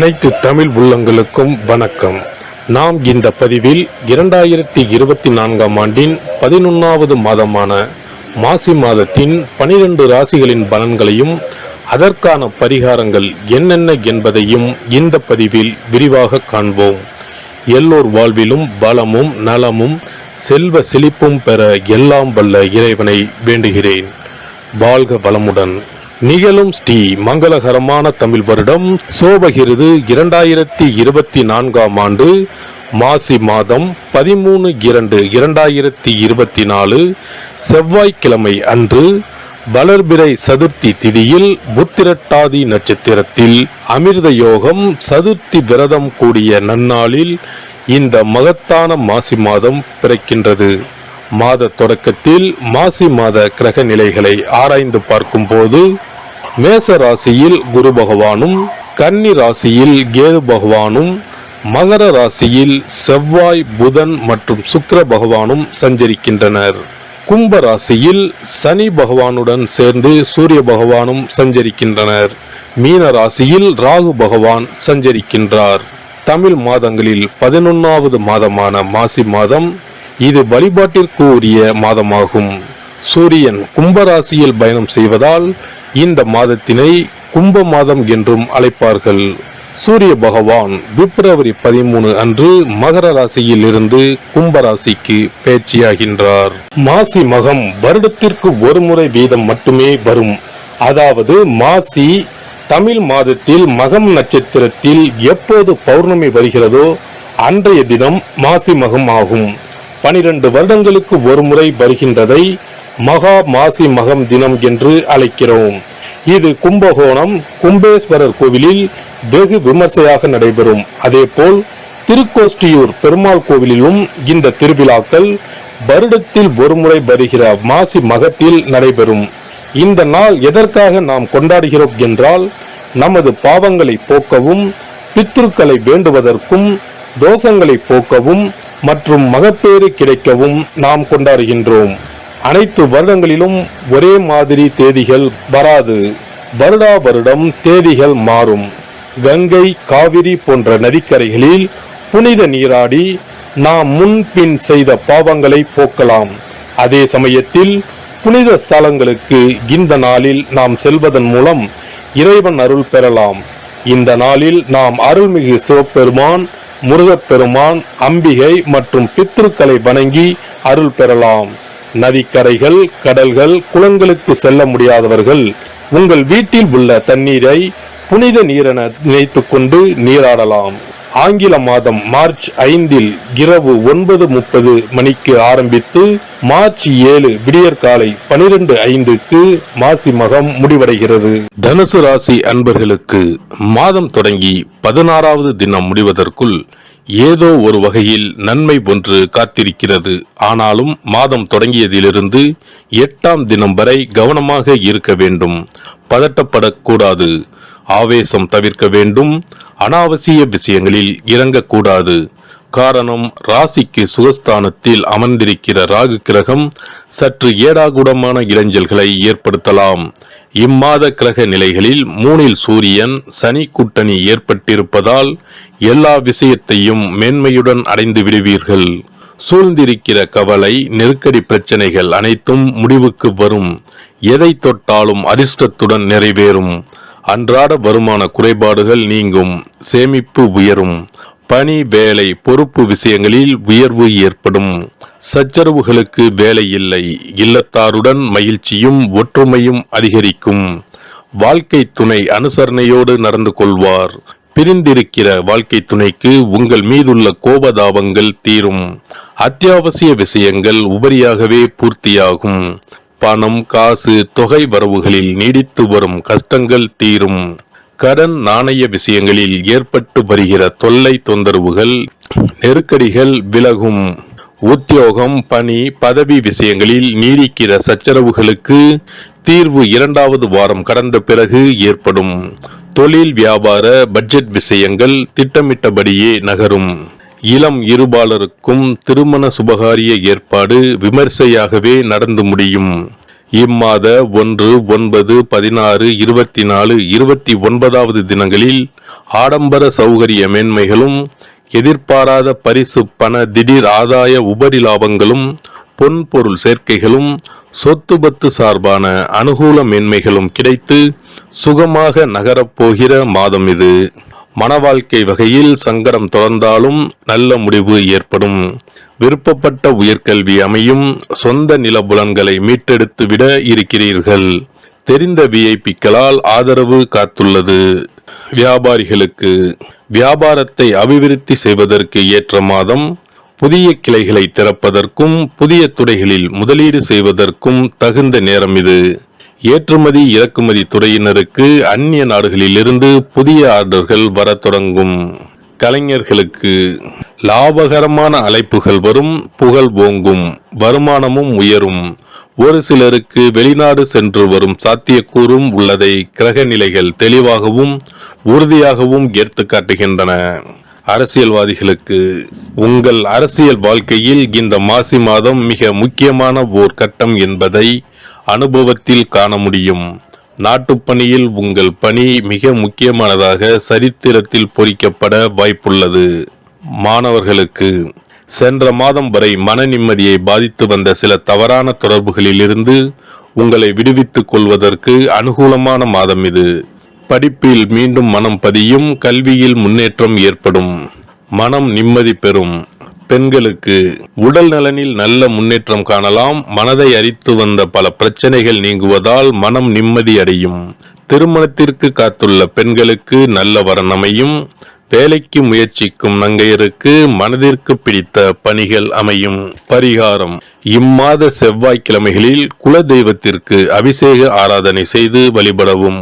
அனைத்து தமிழ் உள்ளங்களுக்கும் வணக்கம். நாம் இந்த பதிவில் 2024ஆம் ஆண்டின் 11வது மாதமான மாசி மாதத்தின் 12 ராசிகளின் பலன்களையும் அதற்கான பரிகாரங்கள் என்னென்ன என்பதையும் இந்த பதிவில் விரிவாக காண்போம். எல்லோர் வாழ்விலும் பலமும் நலமும் செல்வ செழிப்பும் பெற எல்லாம் வல்ல இறைவனை வேண்டுகிறேன். வாழ்க வளமுடன். நிகழும் ஸ்ரீ மங்களகரமான தமிழ் வருடம் சோபகிருது 2024ஆம் ஆண்டு மாசி மாதம் 13/2/2024 செவ்வாய்க்கிழமை அன்று வளர்பிறை சதுர்த்தி திதியில் புத்திரட்டாதி நட்சத்திரத்தில் அமிர்த யோகம் சதுர்த்தி விரதம் கூடிய நன்னாளில் இந்த மகத்தான மாசி மாதம் பிறக்கின்றது. மாத தொடக்கத்தில் மாசி மாத கிரக நிலைகளை ஆராய்ந்து பார்க்கும் போது மேச ராசியில் குரு பகவானும், கன்னி ராசியில் கேது பகவானும், மகர ராசியில் செவ்வாய், புதன் மற்றும் சுக்கிர பகவானும் சஞ்சரிக்கின்றனர். கும்ப ராசியில் சனி பகவானுடன் சேர்ந்து சூரிய பகவானும் சஞ்சரிக்கின்றனர். மீன ராசியில் ராகு பகவான் சஞ்சரிக்கின்றார். தமிழ் மாதங்களில் 11வது மாதமான மாசி மாதம் இது வழிபாட்டிற்கு உரிய மாதமாகும். சூரியன் கும்பராசியில் பயணம் செய்வதால் இந்த மாதத்தினை கும்ப மாதம் என்றும் அழைப்பார்கள். சூரிய பகவான் பிப்ரவரி 13 அன்று மகர ராசியில் இருந்து கும்பராசிக்கு பயிற்சியாகின்றார். மாசி மகம் வருடத்திற்கு ஒரு முறை வீதம் மட்டுமே வரும். அதாவது மாசி தமிழ் மாதத்தில் மகம் நட்சத்திரத்தில் எப்போது பௌர்ணமி வருகிறதோ அன்றைய தினம் மாசி மகம் ஆகும். 12 வருடங்களுக்கு ஒரு முறை வருகின்றதை மகா மாசி மகம் தினம் என்று அழைக்கிறோம். இது கும்பகோணம் கும்பேஸ்வரர் கோவிலில் வெகு விமர்சையாக நடைபெறும். அதேபோல் திருக்கோஷ்டியூர் பெருமாள் கோவிலிலும் இந்த திருவிழாக்கள் வருடத்தில் ஒரு முறை வருகிற மாசி மகத்தில் நடைபெறும். இந்த நாள் எதற்காக நாம் கொண்டாடுகிறோம் என்றால், நமது பாவங்களை போக்கவும், பித்ருக்களை வேண்டுவதற்கும், தோஷங்களை போக்கவும் மற்றும் மகப்பேறு கிடைக்கவும் நாம் கொண்டாடுகின்றோம். அனைத்து வருடங்களிலும் ஒரே மாதிரி தேதிகள் வராது. வருடா வருடம் தேதிகள் மாறும். கங்கை, காவிரி போன்ற நதிக்கரைகளில் புனித நீராடி நாம் முன்பின் செய்த பாவங்களை போக்கலாம். அதே சமயத்தில் புனித ஸ்தலங்களுக்கு இந்த நாளில் நாம் செல்வதன் மூலம் இறைவன் அருள் பெறலாம். இந்த நாளில் நாம் அருள்மிகு சிவபெருமான், முருகப்பெருமான், அம்பிகை மற்றும் பித்ருக்களை வணங்கி அருள் பெறலாம். நதிக்கரைகள், கடல்கள், குளங்களுக்கு செல்ல முடியாதவர்கள் உங்கள் வீட்டில் உள்ள தண்ணீரை புனித நீரென நினைத்து கொண்டு நீராடலாம். ஆங்கில மாதம் மார்ச் 5 இரவு 9:30 மணிக்கு ஆரம்பித்து மார்ச் 7 விடியற்காலை 12:05 மாசி மகம் முடிவடைகிறது. தனுசு ராசி அன்பர்களுக்கு மாதம் தொடங்கி 16வது தினம் முடிவதற்குள் ஏதோ ஒரு வகையில் நன்மை ஒன்று காத்திருக்கிறது. ஆனாலும் மாதம் தொடங்கியதிலிருந்து 8ஆம் தினம் வரை கவனமாக இருக்க வேண்டும். பதட்டப்படக்கூடாது. ஆவேசம் தவிர்க்க வேண்டும். அனாவசிய விஷயங்களில் இறங்கக்கூடாது. காரணம், ராசிக்கு சுகஸ்தானத்தில் அமர்ந்திருக்கிற ராகு கிரகம் சற்று ஏடாகூடமான இடைஞ்சல்களை ஏற்படுத்தலாம். இம்மாத கிரக நிலைகளில் 3 சூரியன் சனி கூட்டணி ஏற்பட்டிருப்பதால் எல்லா விஷயத்தையும் மேன்மையுடன் அடைந்து விடுவீர்கள். சூழ்ந்திருக்கிற கவலை, நெருக்கடி பிரச்சனைகள் அனைத்தும் முடிவுக்கு வரும். எதை தொட்டாலும் அதிர்ஷ்டத்துடன் நிறைவேறும். அன்றாட வருமான குறைபாடுகள் நீங்கும். சேமிப்பு உயரும். பணி, வேலை, பொறுப்பு விஷயங்களில் உயர்வு ஏற்படும். சச்சரவுகளுக்கு வேலை இல்லை. இல்லத்தாருடன் மகிழ்ச்சியும் ஒற்றுமையும் அதிகரிக்கும். வாழ்க்கை துணை அனுசரணையோடு நடந்து கொள்வார். பிரிந்திருக்கிற வாழ்க்கை துணைக்கு உங்கள் மீதுள்ள கோபதாபங்கள் தீரும். அத்தியாவசிய விஷயங்கள் உபரியாகவே பூர்த்தியாகும். பணம், காசு, தொகை வரவுகளில் நீடித்து வரும் கஷ்டங்கள் தீரும். கடன், நாணய விஷயங்களில் ஏற்பட்டு வருகிற தொல்லை, தொந்தரவுகள், நெருக்கடிகள் விலகும். உத்தியோகம், பணி, பதவி விஷயங்களில் நீடிக்கிற சச்சரவுகளுக்கு தீர்வு 2வது வாரம் கடந்த பிறகு ஏற்படும். தொழில், வியாபார, பட்ஜெட் விஷயங்கள் திட்டமிட்டபடியே நகரும். இளம் இருபாலருக்கும் திருமண சுபகாரிய ஏற்பாடு விமர்சையாகவே நடந்து முடியும். இம்மாத 1, 9, 16, 24, 29வது தினங்களில் ஆடம்பர சௌகரிய மேன்மைகளும், எதிர்பாராத பரிசு பண திடீர் ஆதாய உபரி லாபங்களும், பொன்பொருள் சேர்க்கைகளும், சொத்து பத்து சார்பான அனுகூல மேன்மைகளும் கிடைத்து சுகமாக நகரப்போகிற மாதம் இது. மன வாழ்க்கை வகையில் சங்கடம் தொடர்ந்தாலும் நல்ல முடிவு ஏற்படும். விருப்பப்பட்ட உயர்கல்வி அமையும். சொந்த நிலபுலன்களை மீட்டெடுத்து விட இருக்கிறீர்கள். தெரிந்த விஐபிக்களால் ஆதரவு காத்துள்ளது. வியாபாரிகளுக்கு வியாபாரத்தை அபிவிருத்தி செய்வதற்கு ஏற்ற மாதம். புதிய கிளைகளை திறப்பதற்கும் புதிய துறைகளில் முதலீடு செய்வதற்கும் தகுந்த நேரம் இது. ஏற்றுமதி இறக்குமதி துறையினருக்கு அந்நிய நாடுகளிலிருந்து புதிய ஆர்டர்கள் வர தொடங்கும். கலைஞர்களுக்கு லாபகரமான அழைப்புகள் வரும். புகழ் ஓங்கும். வருமானமும் உயரும். ஒரு சிலருக்கு வெளிநாடு சென்று வரும் சாத்தியக்கூறும் உள்ளதை கிரக நிலைகள் தெளிவாகவும் உறுதியாகவும் எடுத்து காட்டுகின்றன. அரசியல்வாதிகளுக்கு உங்கள் அரசியல் வாழ்க்கையில் இந்த மாசி மாதம் மிக முக்கியமான ஓர் கட்டம் என்பதை அனுபவத்தில் காண முடியும். நாட்டுப்பணியில் உங்கள் பணி மிக முக்கியமானதாக சரித்திரத்தில் பொறிக்கப்பட வாய்ப்புள்ளது. மாணவர்களுக்கு சென்ற மாதம் வரை மன நிம்மதியை பாதித்து வந்த சில தவறான தொடர்புகளிலிருந்து உங்களை விடுவித்துக் கொள்வதற்கு அனுகூலமான மாதம் இது. படிப்பில் மீண்டும் மனம் பதியும். கல்வியில் முன்னேற்றம் ஏற்படும். மனம் நிம்மதி பெறும். பெண்களுக்கு உடல் நலனில் நல்ல முன்னேற்றம் காணலாம். மனதை அரித்து வந்த பல பிரச்சனைகள் நீங்குவதால் மனம் நிம்மதி அடையும். திருமணத்திற்கு காத்துள்ள பெண்களுக்கு நல்ல வரன் அமையும். வேலைக்கு முயற்சிக்கும் நங்கையருக்கு மனதிற்கு பிடித்த பணிகள் அமையும். பரிகாரம்: இம்மாத செவ்வாய்க்கிழமைகளில் குல தெய்வத்திற்கு அபிஷேக ஆராதனை செய்து வழிபடவும்.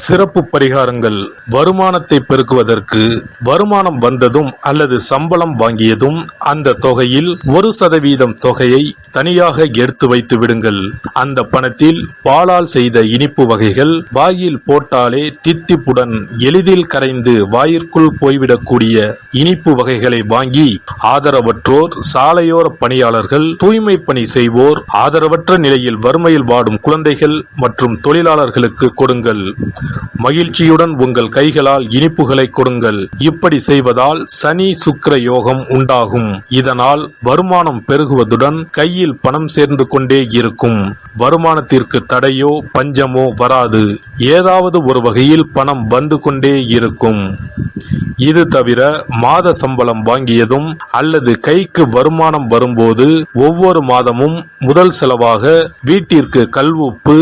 சிறப்பு பரிகாரங்கள்: வருமானத்தை பெருக்குவதற்கு வருமானம் வந்ததும் அல்லது சம்பளம் வாங்கியதும் அந்த தொகையில் 1% தொகையை தனியாக எடுத்து வைத்து விடுங்கள். அந்த பணத்தில் பாலால் செய்த இனிப்பு வகைகள் வாயில் போட்டாலே தித்திப்புடன் எளிதில் கரைந்து வாயிற்குள் போய்விடக்கூடிய இனிப்பு வகைகளை வாங்கி ஆதரவற்றோர், சாலையோர பணியாளர்கள், தூய்மை பணி செய்வோர், ஆதரவற்ற நிலையில் வறுமையில் வாடும் குழந்தைகள் மற்றும் தொழிலாளர்களுக்கு கொடுங்கள். மகிழ்ச்சியுடன் உங்கள் கைகளால் இனிப்புகளை கொடுங்கள். இப்படி செய்வதால் சனி சுக்கிர யோகம் உண்டாகும். இதனால் வருமானம் பெருகுவதுடன் கையில் பணம் சேர்ந்து கொண்டே இருக்கும். வருமானத்திற்கு தடையோ பஞ்சமோ வராது. ஏதாவது ஒரு வகையில் பணம் வந்து கொண்டே இருக்கும். இது தவிர மாத சம்பளம் வாங்கியதும் அல்லது கைக்கு வருமானம் வரும்போது ஒவ்வொரு மாதமும் முதல் செலவாக வீட்டிற்கு கல்லுப்பு,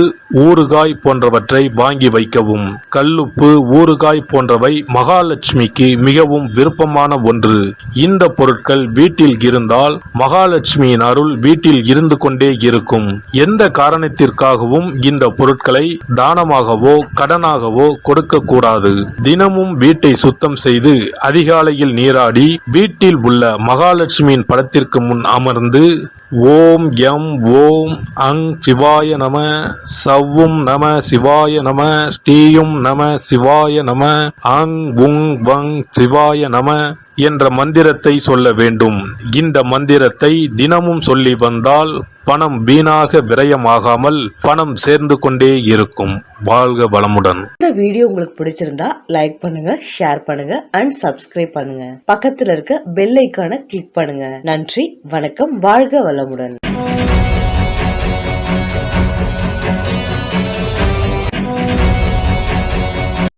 ஊறுகாய் போன்றவற்றை வாங்கி வைக்கவும். கல்லுப்பு, ஊறுகாய் போன்றவை மகாலட்சுமிக்கு மிகவும் விருப்பமான ஒன்று. இந்த பொருட்கள் வீட்டில் இருந்தால் மகாலட்சுமியின் அருள் வீட்டில் இருந்து கொண்டே இருக்கும். எந்த காரணத்திற்காகவும் இந்த பொருட்களை தானமாகவோ கடனாகவோ கொடுக்க கூடாது. தினமும் வீட்டை சுத்தம் செய்து அதிகாலையில் நீராடி வீட்டில் உள்ள மகாலட்சுமியின் படத்திற்கு முன் அமர்ந்து ஓம் யம் ஓம் அங் சிவாய நம, சவ்வும் நம சிவாய நம, ஸ்ரீயும் நம சிவாய நம, அங் உங் வங் சிவாய நம என்ற மந்திரத்தை சொல்ல வேண்டும். இந்த மந்திரத்தை தினமும் சொல்லி வந்தால் பணம் வீணாக விரயமாகாமல் பணம் சேர்ந்து கொண்டே இருக்கும். வாழ்க வளமுடன். இந்த வீடியோ உங்களுக்கு பிடிச்சிருந்தா லைக் பண்ணுங்க, ஷேர் பண்ணுங்க அண்ட் சப்ஸ்கிரைப் பண்ணுங்க. பக்கத்துல இருக்க பெல் ஐகானை கிளிக் பண்ணுங்க. நன்றி, வணக்கம், வாழ்க வளமுடன்.